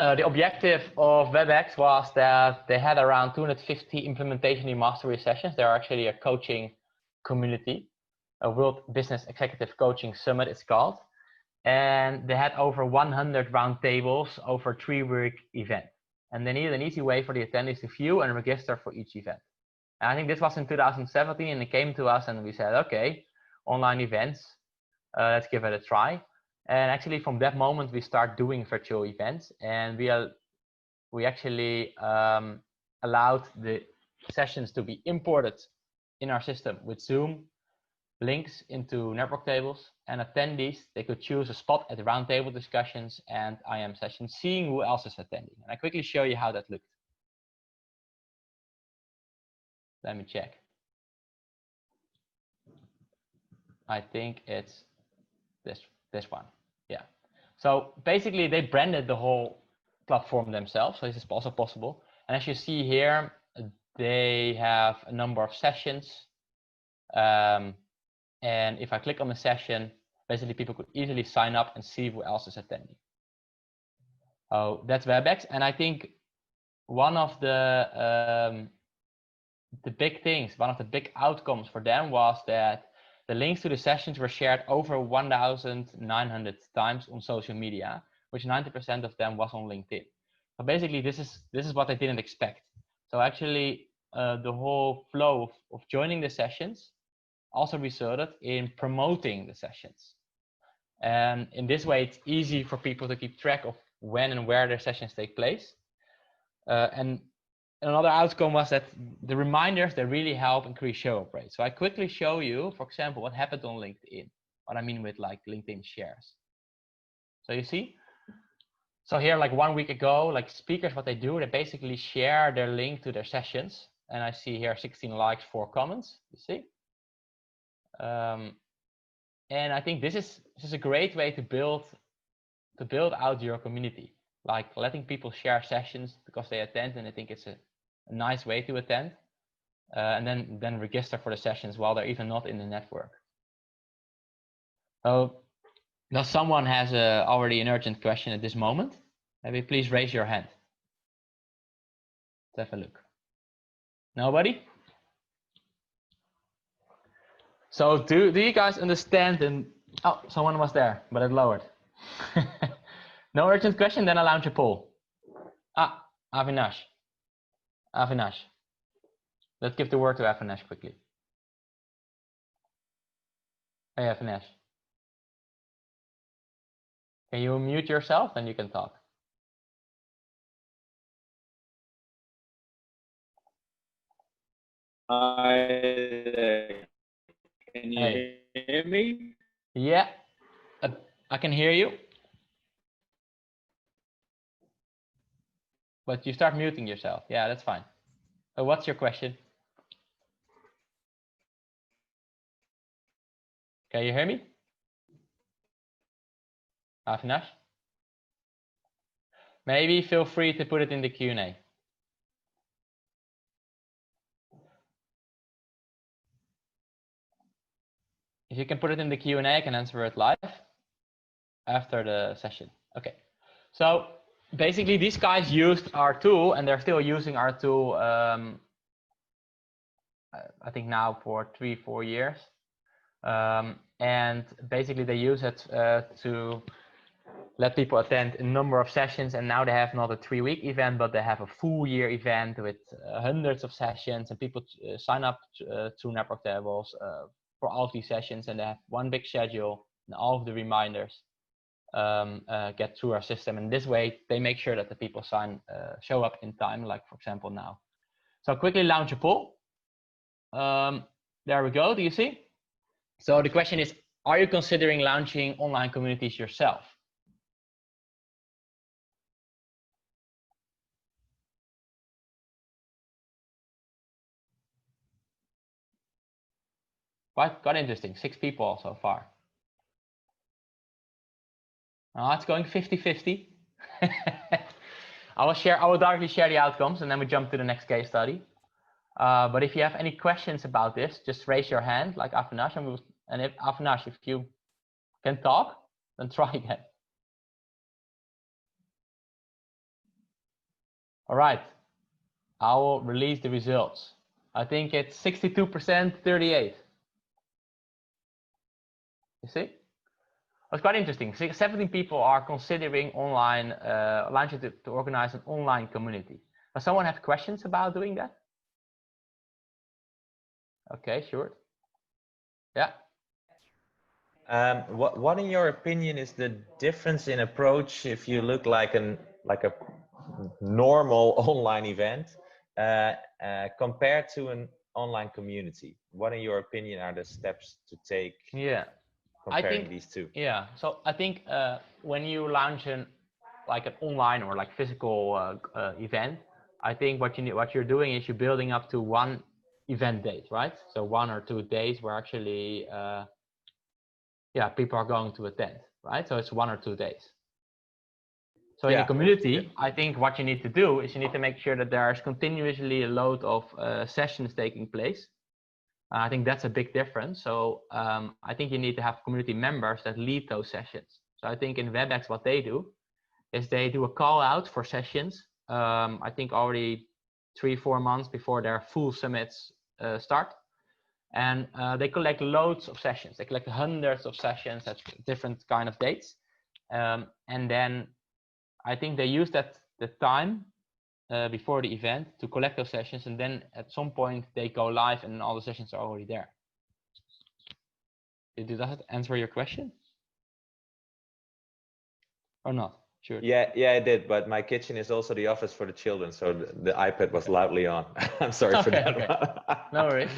The objective of WebEx was that they had around 250 implementation and mastery sessions. They are actually a coaching community, a World Business Executive Coaching Summit it's called. And they had over 100 roundtables over a 3-week event. And they needed an easy way for the attendees to view and register for each event. And I think this was in 2017, and they came to us and we said, okay, online events, let's give it a try. And actually from that moment, we start doing virtual events, and we actually allowed the sessions to be imported in our system with Zoom, links into network tables, and attendees, they could choose a spot at the roundtable discussions and IM sessions, seeing who else is attending. And I quickly show you how that looked. Let me check. I think it's this one. Yeah. So basically they branded the whole platform themselves. So this is also possible. And as you see here, they have a number of sessions. And if I click on the session, basically people could easily sign up and see who else is attending. Oh, that's WebEx. And I think one of the big things, one of the big outcomes for them was that the links to the sessions were shared over 1,900 times on social media, which 90% of them was on LinkedIn. So basically, this is what I didn't expect. So actually, the whole flow of joining the sessions also resulted in promoting the sessions. And in this way, it's easy for people to keep track of when and where their sessions take place. And another outcome was that the reminders, they really help increase show-up rate. So I quickly show you, for example, what happened on LinkedIn. What I mean with like LinkedIn shares. So you see, so here like 1 week ago, like speakers, what they do, they basically share their link to their sessions. And I see here 16 likes, 4 comments, you see. And I think this is a great way to build out your community, like letting people share sessions because they attend, and I think it's a nice way to attend, and then register for the sessions while they're even not in the network. So, does someone has already an urgent question at this moment? Maybe please raise your hand. Let's have a look. Nobody? So do you guys understand? And oh, someone was there, but it lowered. No urgent question, then I'll launch a poll. Ah, Avinash. Avinash. Let's give the word to Avinash quickly. Hey, Avinash. Can you mute yourself? Then you can talk. Hi, can you hear me? Yeah, I can hear you. But you start muting yourself. Yeah, that's fine. So what's your question? Can you hear me? Avinash? Maybe feel free to put it in the Q&A. If you can put it in the Q&A, I can answer it live after the session. Okay. So basically, these guys used our tool, and they're still using our tool, I think now for 3-4 years. And basically, they use it to let people attend a number of sessions. And now they have not a 3-week event, but they have a full year event with hundreds of sessions, and people sign up through network tables for all of these sessions, and they have one big schedule, and all of the reminders get through our system. And this way, they make sure that the people show up in time, like for example now. So quickly launch a poll. There we go. Do you see? So the question is, are you considering launching online communities yourself? Quite interesting. 6 people so far. It's going 50-50. I will directly share the outcomes, and then we jump to the next case study. But if you have any questions about this, just raise your hand, like Avinash, and if Avinash, if you can talk, then try again. All right. I will release the results. I think it's 62%, 38. You see? It's quite interesting. 17 people are considering online, allowing you to organize an online community. Does someone have questions about doing that? Okay, sure. Yeah. What in your opinion is the difference in approach if you look like a normal online event compared to an online community? What in your opinion are the steps to take? Yeah. Comparing these two. Yeah. So I think when you launch an online or like physical event, I think what you're doing is you're building up to one event date, right? So 1 or 2 days where actually people are going to attend, right? So it's 1 or 2 days. So in a community, I think what you need to do is you need to make sure that there's continuously a load of sessions taking place. I think that's a big difference. So I think you need to have community members that lead those sessions. So I think in WebEx, what they do is they do a call out for sessions. I think already 3-4 months before their full summits start. And they collect loads of sessions. They collect hundreds of sessions at different kind of dates. And then I think they use the time before the event to collect those sessions, and then at some point they go live and all the sessions are already there. Did that answer your question? Or not? Sure. Yeah, it did. But my kitchen is also the office for the children, so the iPad was loudly on. I'm sorry for that. Okay. No worries.